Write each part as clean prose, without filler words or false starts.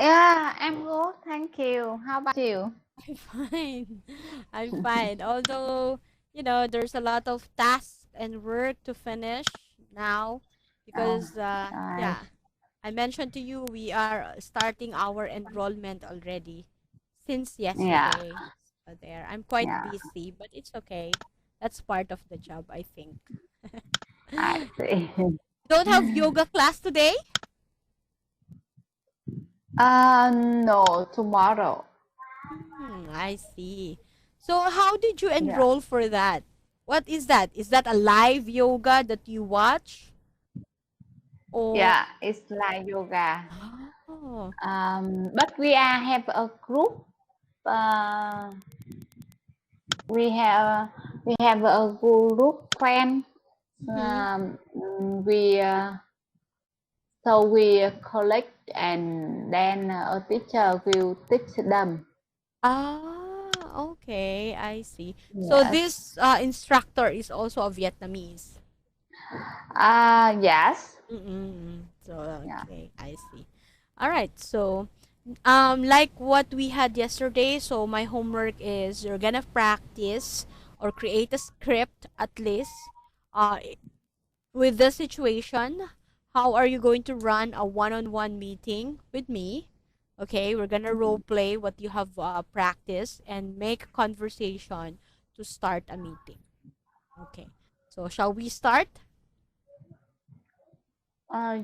Yeah, I'm good. Thank you. How about you? I'm fine. I'm fine. Although, there's a lot of tasks and work to finish now Oh, because, nice. yeah, I mentioned to you we are starting our enrollment already since Yeah, yesterday. So there, I'm quite yeah, busy, but it's okay. That's part of the job, I think. I see. Don't have yoga class today? No, tomorrow. I see. So how did you Yeah, enroll for that? What is that? Is that a live yoga that you watch? Or yeah, it's like yoga. oh, But have a group. Uh, we have a group friend. mm-hmm. We so we collect and then a teacher will teach them. Okay, I see. So Yes. this instructor is also a Vietnamese. Yes. Mm-mm. So Yeah. okay, I see. All right. So like what we had yesterday, so my homework is you're gonna practice or create a script at least uh with the situation. How are you going to run a one-on-one meeting with me? Okay, we're gonna role play what you have practiced and make conversation to start a meeting. Okay, so shall we start?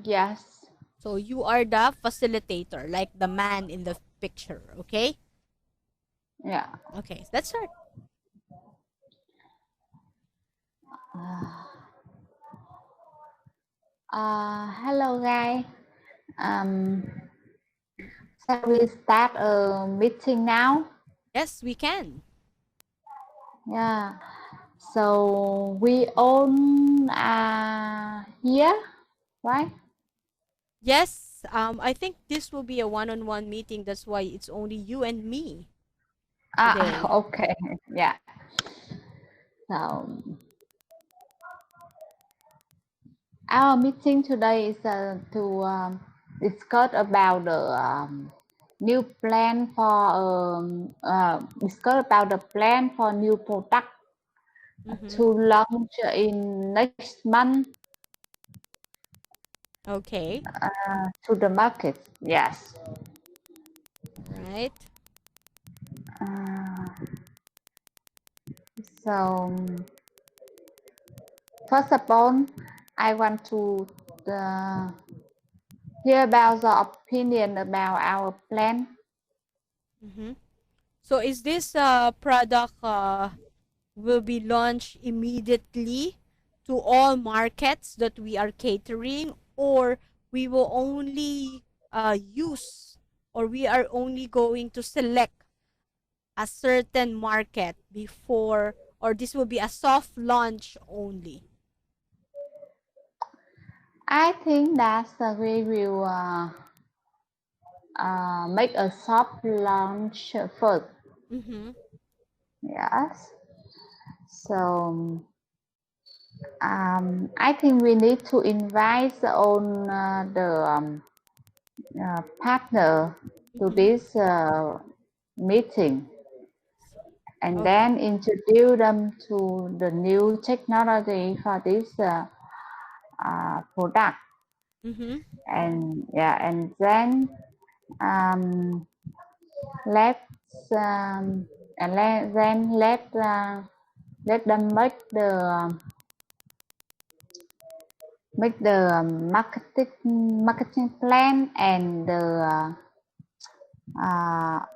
Yes. So you are the facilitator, like the man in the picture. Okay. Yeah. Okay, let's start. Uh, Hello, guys. Um, shall we start a meeting now? Yes, we can. Yeah. So we all are here, right? Yes. I think this will be a one-on-one meeting. That's why it's only you and me today. Okay. Yeah. So our meeting today is to discuss about the new plan for discuss about the plan for new product Mm-hmm. to launch in next month Okay. to the market. Yes. All right. Uh, so first of all, I want to uh, hear about the opinion about our plan. Mm-hmm. So is this product will be launched immediately to all markets that we are catering, or we will only use, or we are only going to select a certain market before, or this will be a soft launch only? I think that we will make a soft launch first. Mm-hmm. Yes. So I think we need to invite on the partner to Mm-hmm. this meeting and Okay. then introduce them to the new technology for this product. Mm-hmm. And yeah, and then um, let's and then let them make the marketing plan and the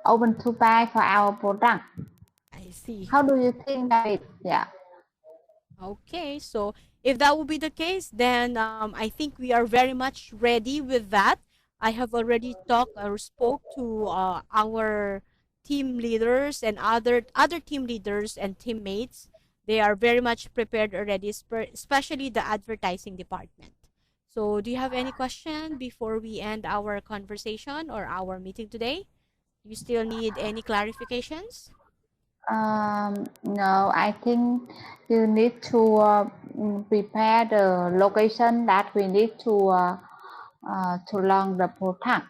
open to buy for our product. I see. How do you think, David? Yeah. Okay, so if that will be the case, then I think we are very much ready with that. I have already talked or spoke to our team leaders and other team leaders and teammates. They are very much prepared already, especially the advertising department. So, do you have any question before we end our conversation or our meeting today? Do you still need any clarifications? No, I think you need to prepare the location that we need to launch the product.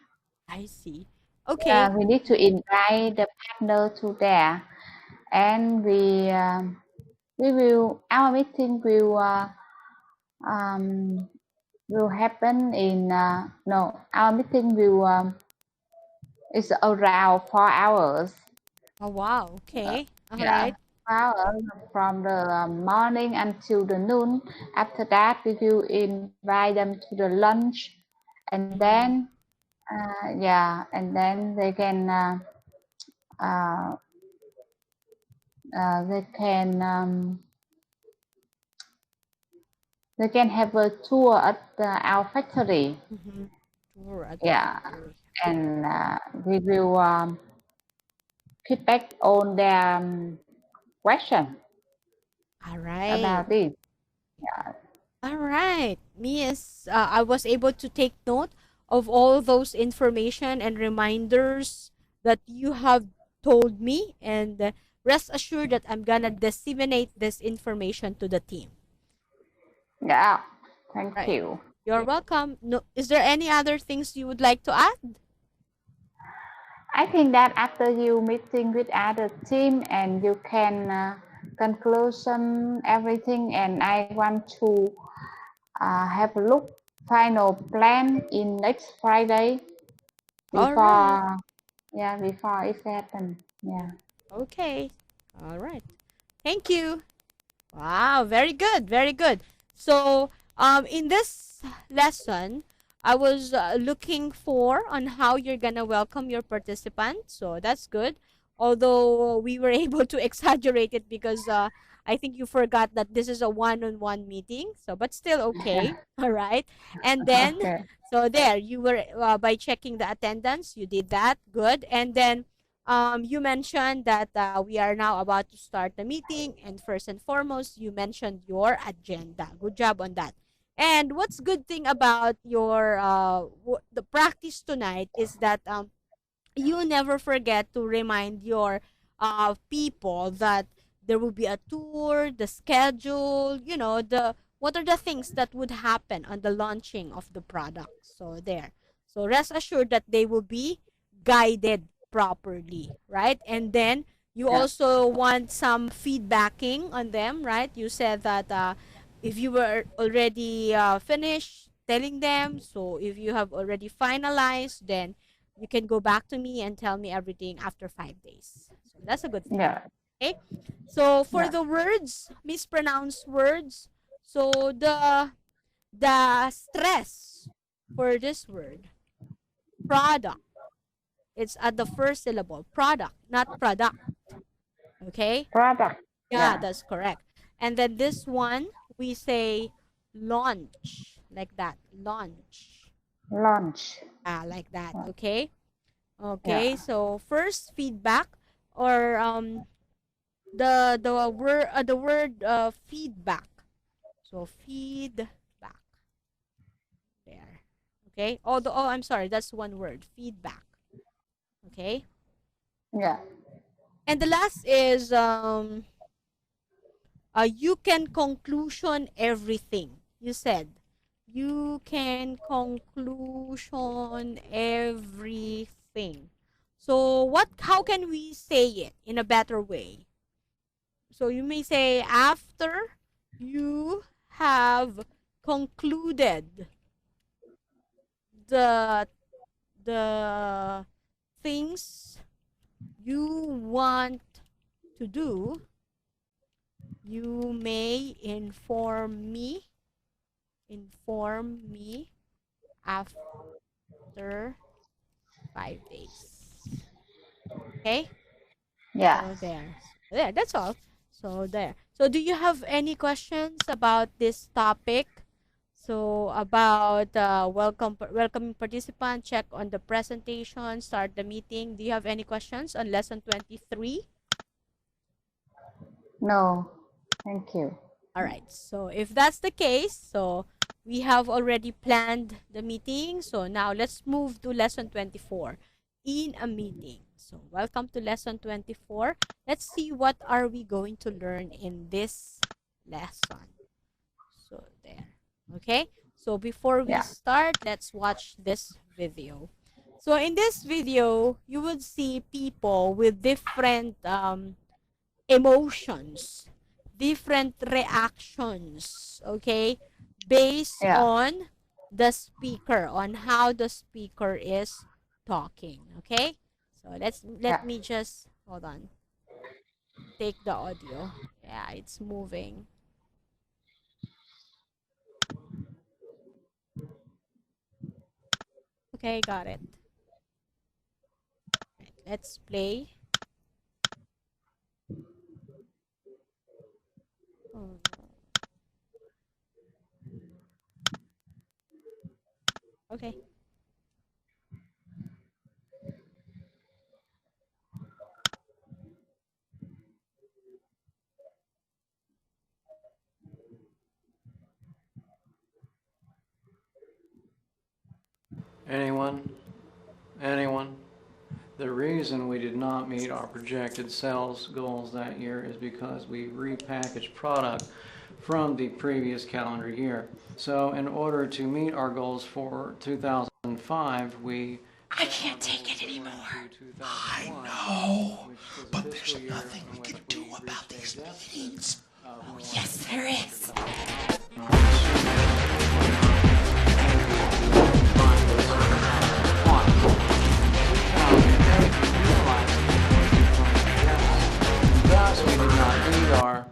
I see. Okay. we need to invite the partner to there, and we will our meeting will happen in no our meeting will is around 4 hours. Oh, wow. Uh, Okay. All yeah, right. 4 hours from the morning until the noon. After that, we will invite them to the lunch, and Mm-hmm. then and then uh, they can they can have a tour at our factory. Mm-hmm. Tour at the Yeah, factory. and we will feedback on their question All right. about this. Yeah, All right. I was able to take note of all those information and reminders that you have told me, and rest assured that I'm gonna disseminate this information to the team. yeah. Thank Right. you. You're welcome. No, is there any other things you would like to add? I think that after you meeting with other team and you can conclusion everything, and I want to have a look final plan in next Friday All right. before before it happen. Yeah. Okay. All right. Thank you. Wow, very good, very good. So, in this lesson, I was looking for on how you're gonna welcome your participant. So that's good. Although we were able to exaggerate it because I think you forgot that this is a one-on-one meeting. So, but still okay. All right. And then, Okay. so there you were by checking the attendance, you did that. Good. And then you mentioned that we are now about to start the meeting, and first and foremost, you mentioned your agenda. Good job on that. And what's good thing about your the practice tonight is that you never forget to remind your people that there will be a tour, the schedule, the what are the things that would happen on the launching of the product. So there. So rest assured that they will be guided properly, right? And then you Yeah. also want some feedbacking on them, right? You said that if you were already finished telling them, so if you have already finalized, then you can go back to me and tell me everything after 5 days. So that's a good thing. Yeah. Okay. So for Yeah. the words, mispronounced words, so the stress for this word, product, it's at the first syllable. Product, not product. Okay? Product. Yeah, Yeah. that's correct. And then this one, we say launch, like that. Launch. Lunch. Like that. Okay? Yeah. Okay, so first feedback or the word feedback. So feedback there. Okay. I'm sorry, that's one word. Feedback. Okay. Yeah. And the last is you can conclusion everything. You said you can conclusion everything. So how can we say it in a better way? So you may say after you have concluded the the things you want to do, you may inform me after 5 days. Okay? Yeah. So there. So there, that's all. So there. So do you have any questions about this topic? So about welcoming participant, check on the presentation, start the meeting. Do you have any questions on lesson 23? No. Thank you. All right. So if that's the case, so we have already planned the meeting. So now let's move to lesson 24 in a meeting. So welcome to lesson 24. Let's see what are we going to learn in this lesson. So there. Okay? So before we Yeah. start, let's watch this video. So in this video, you would see people with different emotions, different reactions, okay, based Yeah, on the speaker, on how the speaker is talking, okay? So let yeah. me just hold on. Take the audio. Yeah, it's moving. Okay, got it. Right, let's play. Oh no. Okay. Anyone? Anyone? The reason we did not meet our projected sales goals that year is because we repackaged product from the previous calendar year. So in order to meet our goals for 2005, we I can't take it anymore. I know, but there's nothing we can do about these meetings. Yes, there is. Thus, we did not meet our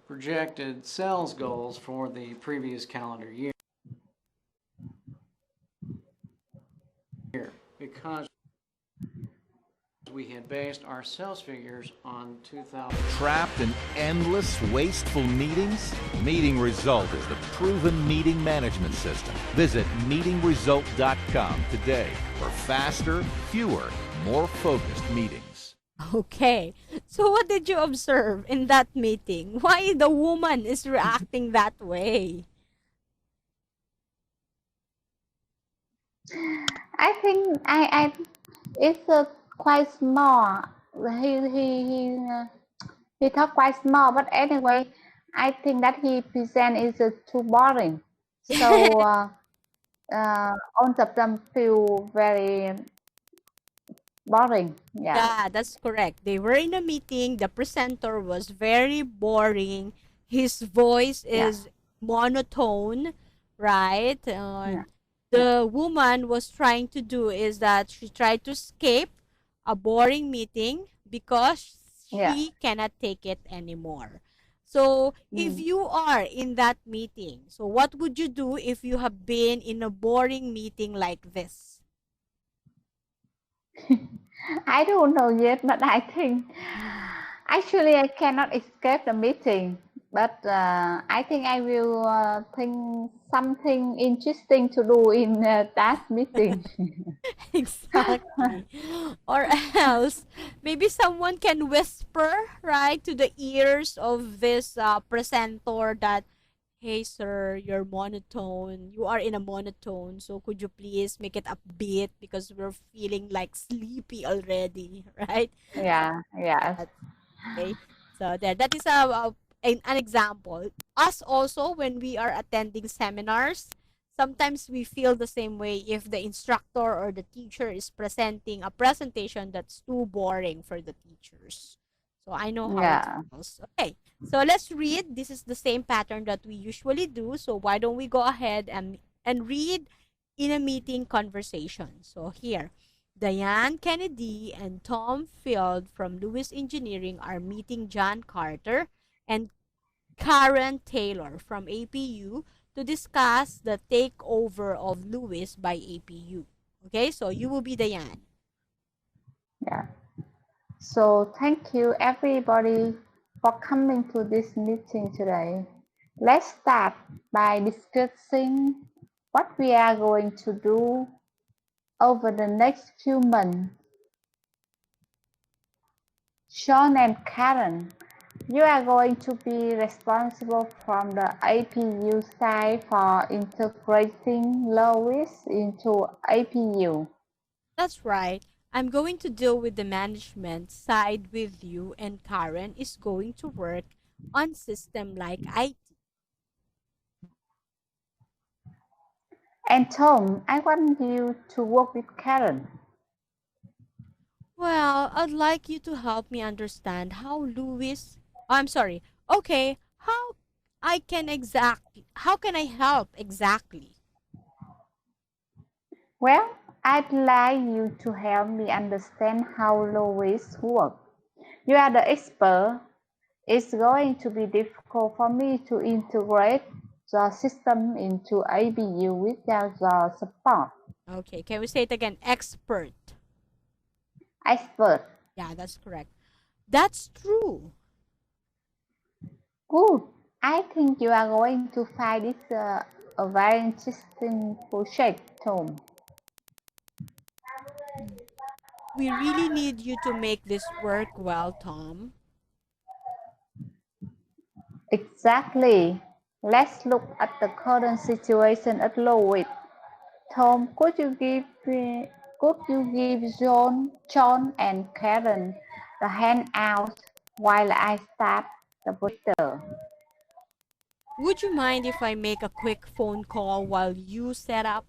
projected sales goals for the previous calendar year because we had based our sales figures on 2000. Trapped in endless, wasteful meetings? Meeting Result is the proven meeting management system. Visit meetingresult.com today for faster, fewer, more focused meetings. Okay. So what did you observe in that meeting? Why the woman is reacting that way? I think I it's quite small. He talk quite small, but anyway, I think that he present is too boring. So all of them feel very boring. Yeah, Yeah, that's correct. They were in a meeting. The presenter was very boring. His voice yeah, is monotone, right? yeah, The woman was trying to do is that she tried to escape a boring meeting because yeah. she cannot take it anymore. So, if Mm. you are in that meeting, so what would you do if you have been in a boring meeting like this? I don't know yet, but I think actually I cannot escape the meeting. But I think I will think something interesting to do in that meeting. Exactly. Or else, maybe someone can whisper, right, to the ears of this presenter that, hey, sir, you're monotone. You are in a monotone. So could you please make it upbeat because we're feeling like sleepy already, right? Yeah, yes, That, okay. So there, that is an example. Us also, when we are attending seminars, sometimes we feel the same way if the instructor or the teacher is presenting a presentation that's too boring for the teachers. So I know how it yeah, feels. Okay, so let's read. This is the same pattern that we usually do. So why don't we go ahead and read in a meeting conversation? So here, Diane Kennedy and Tom Field from Lewis Engineering are meeting John Carter and Karen Taylor from APU to discuss the takeover of Lewis by APU. Okay, so you will be Diane. yeah. So thank you everybody for coming to this meeting today. Let's start by discussing what we are going to do over the next few months. Sean and Karen, you are going to be responsible from the APU side for integrating Lewis into APU. That's right. I'm going to deal with the management side with you, and Karen is going to work on system like IT. And Tom, I want you to work with Karen. Well, I'd like you to help me understand I'm sorry. Okay, how can I help exactly? Well, I'd like you to help me understand how Lois works. You are the expert. It's going to be difficult for me to integrate the system into ABU without the support. Okay, can we say it again? Expert. Expert. Yeah, that's correct. That's true. Good. I think you are going to find this a very interesting project, Tom. We really need you to make this work well, Tom. Exactly. Let's look at the current situation at Lowick. Tom, could you give John, and Karen the handout while I start the projector? Would you mind if I make a quick phone call while you set up?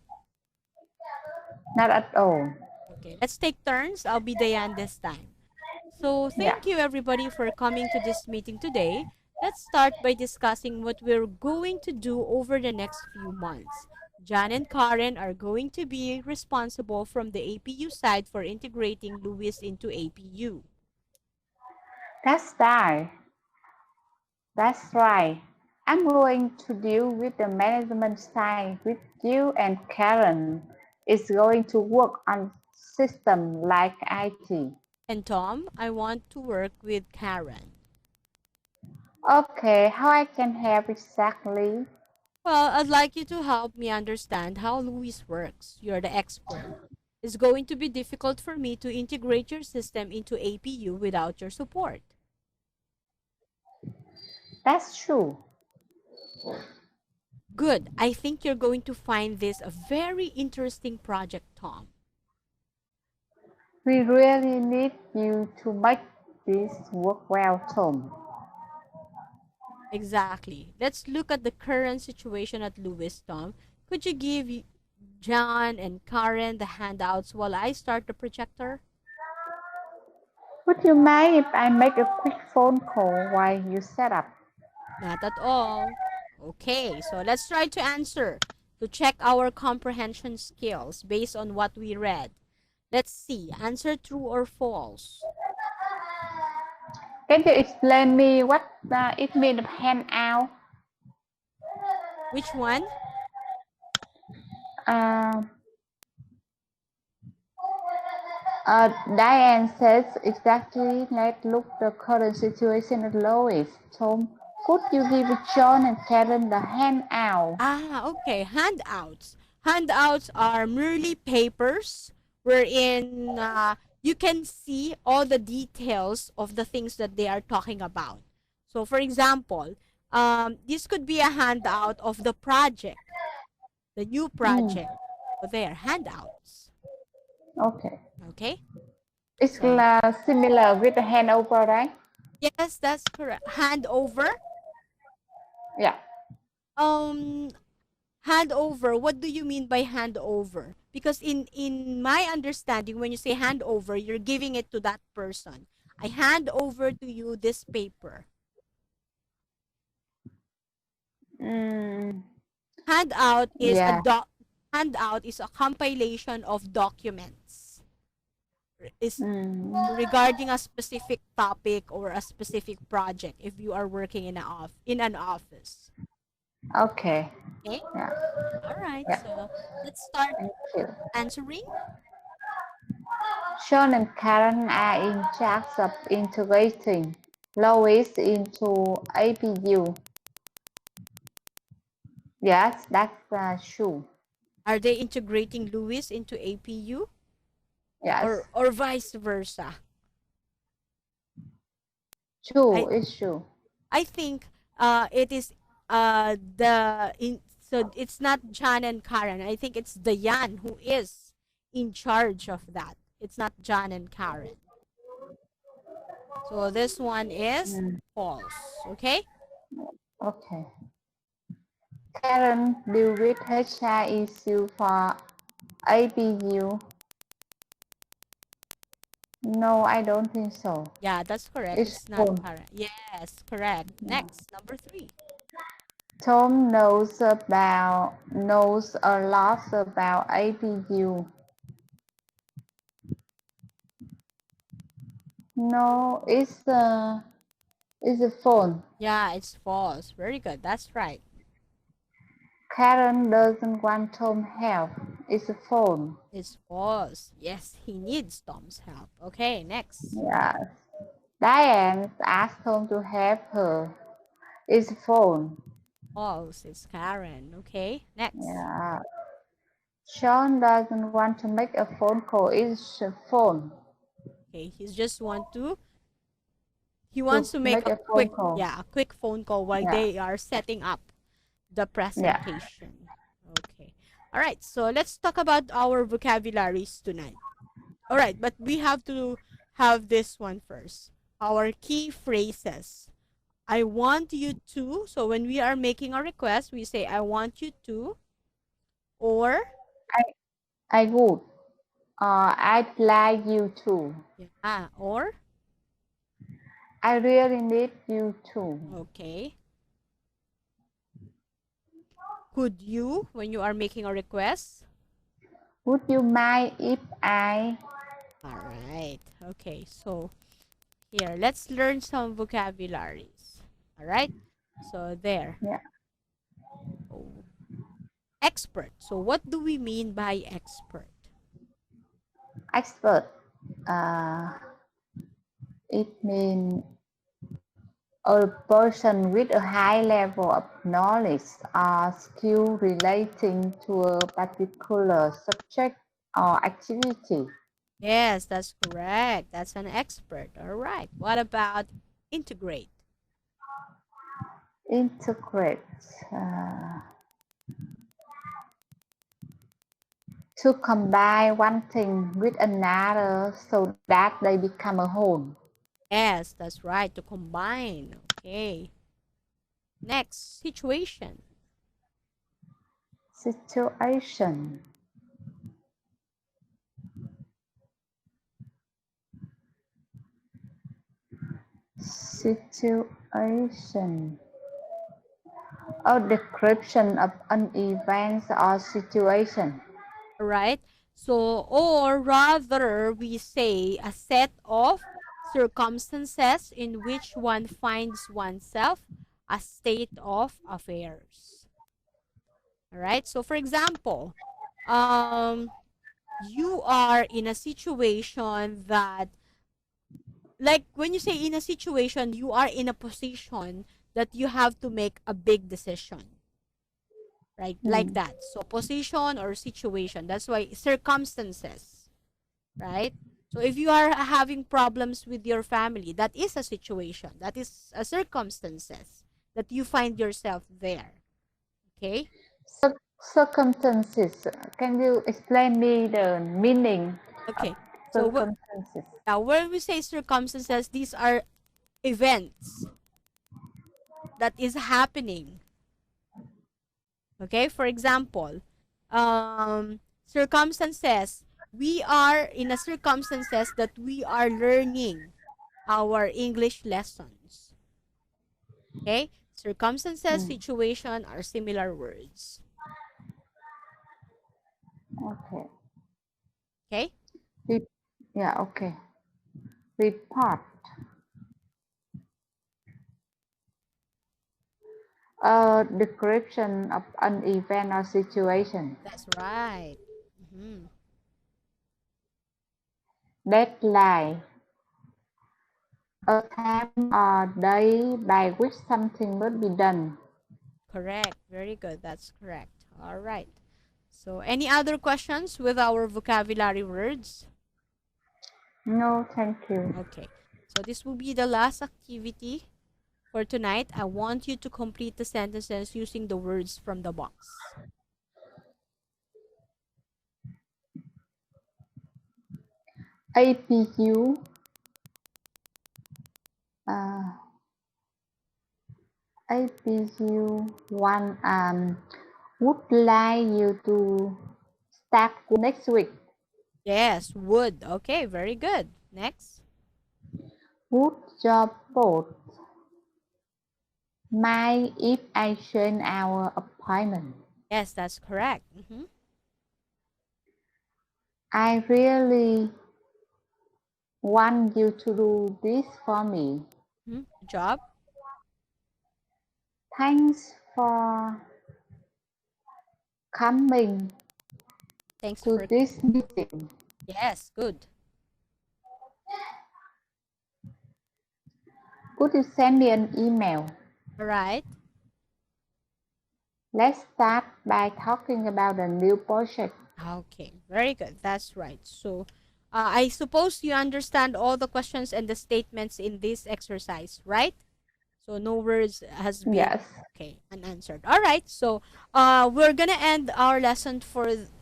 Not at all. Okay, let's take turns. I'll be Diane this time. So, Yeah. thank you everybody for coming to this meeting today. Let's start by discussing what we're going to do over the next few months. John and Karen are going to be responsible from the APU side for integrating Lewis into APU. That's right. That's right. I'm going to deal with the management side with you, and Karen is going to work on system like IT. And Tom, I want to work with Karen. Okay, how I can help exactly? Well, I'd like you to help me understand how Lewis works. You're the expert. It's going to be difficult for me to integrate your system into APU without your support. That's true. Good. I think you're going to find this a very interesting project, Tom. We really need you to make this work well, Tom. Exactly. Let's look at the current situation at Lewis, Tom. Could you give John and Karen the handouts while I start the projector? Would you mind if I make a quick phone call while you set up? Not at all. Okay, so let's try to answer to check our comprehension skills based on what we read. Let's see, answer true or false. Can you explain me what it means handout? Which one? Uh, Diane says exactly. Let's look the current situation at Lois. Tom, could you give John and Karen the handout? Okay, handouts. Handouts are merely papers wherein you can see all the details of the things that they are talking about. So, for example, this could be a handout of the project, the new project. So, they are handouts. Okay. Okay? It's So, similar with the handover, right? yes, that's correct. Handover. Yeah. Handover, what do you mean by handover? Because in my understanding, when you say handover, you're giving it to that person. I hand over to you this paper. Mm, Handout is yeah. handout is a compilation of documents is Mm, regarding a specific topic or a specific project if you are working in an office. okay. Okay? Yeah. All right. Yeah. So let's start Thank you. answering. Sean and Karen are in charge of integrating Lois into APU. Yes, that's true. Are they integrating Lewis into APU? Yes, Or vice versa? true. I It's true. I think it is so it's not John and Karen. I think it's Diane who is in charge of that. It's not John and Karen. So this one is Mm, false. Okay? okay. Karen deal with HR issue for APU. No, I don't think so. Yeah, that's correct. It's It's not phone. Karen. Yes, correct. Next, number 3. Tom knows a lot about APU. No, it's a phone. Yeah, it's false. Very good. That's right. Karen doesn't want Tom help. It's a phone. It's false. Yes, he needs Tom's help. Okay, next. Yes. Diane asked Tom to help her. It's a phone. False. It's Karen. Okay, next. Yeah. Sean doesn't want to make a phone call. It's a phone. Okay, he wants to make a phone call. quick phone call while they are setting up the presentation. Okay. All right, so let's talk about our vocabularies tonight. All right, but we have to have this one first. Our key phrases. I want you to. So when we are making a request, we say, I want you to, or I would. I'd like you to. yeah, or I really need you to. okay. Could you, when you are making a request? Would you mind if I? All right. Okay, so here, let's learn some vocabularies. All right. So there. Yeah. So, expert. So what do we mean by expert? Expert. It means a person with a high level of knowledge or skill relating to a particular subject or activity. Yes, that's correct. That's an expert. All right. What about integrate? Integrate. To combine one thing with another so that they become a whole. Yes, that's right. To combine. Okay. Next, situation. Situation. Situation. A description of an event or situation. All right. So, or rather, we say a set of circumstances in which one finds oneself, a state of affairs. All right. So, for example, you are in a situation that, like when you say in a situation, you are in a position that you have to make a big decision, right? Like that. So position or situation. That's why circumstances, right? So if you are having problems with your family, that is a situation. That is a circumstances that you find yourself there. Okay? Circumstances. Can you explain me the meaning Okay. of So circumstances? now when we say circumstances, these are events that is happening. Okay? For example, circumstances. We are in a circumstances that we are learning our English lessons. Okay? Circumstances, situation are similar words. Okay. Okay? Yeah, okay. Report. A description of an event or situation. That's right. Deadline. A time or day by which something must be done. Correct. Very good. That's correct. All right. So, any other questions with our vocabulary words? No, thank you. Okay. So, this will be the last activity for tonight. I want you to complete the sentences using the words from the box. APU. APU one would like you to start next week. Yes, would. Okay, very good. Next. Would job both mind if I change our appointment? Yes, that's correct. I really want you to do this for me. Good job. Thanks for coming Thanks to for. this meeting. Yes, good. Could you send me an email? All right. Let's start by talking about the new project. Okay, very good. That's right. So, I suppose you understand all the questions and the statements in this exercise, right? So no words has been Yes. okay unanswered. All right. So, we're gonna end our lesson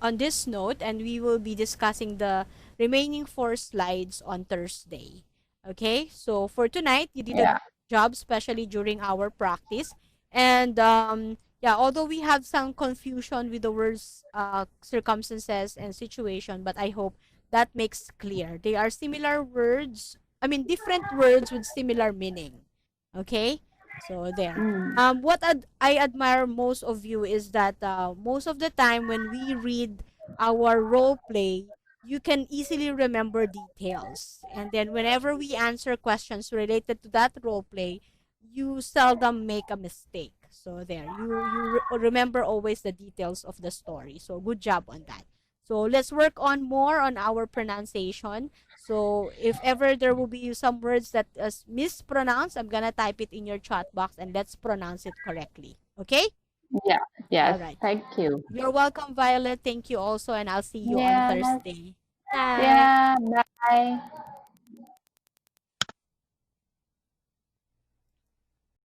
on this note, and we will be discussing the remaining 4 slides on Thursday. Okay. So for tonight, you did a Yeah. good job, especially during our practice, and yeah, although we have some confusion with the words circumstances and situation, but I hope that makes clear. They are similar words. I mean, different words with similar meaning. Okay, so there. What I admire most of you is that most of the time when we read our role play, you can easily remember details, and then whenever we answer questions related to that role play, you seldom make a mistake. So there, remember always the details of the story. So good job on that. So let's work on more on our pronunciation. So if ever there will be some words that is mispronounced, I'm gonna type it in your chat box and let's pronounce it correctly. Okay? Yeah. All Yes. right. Thank you. You're welcome, Violet. Thank you also, and I'll see you on Yes. Thursday. Night. Yeah. Bye.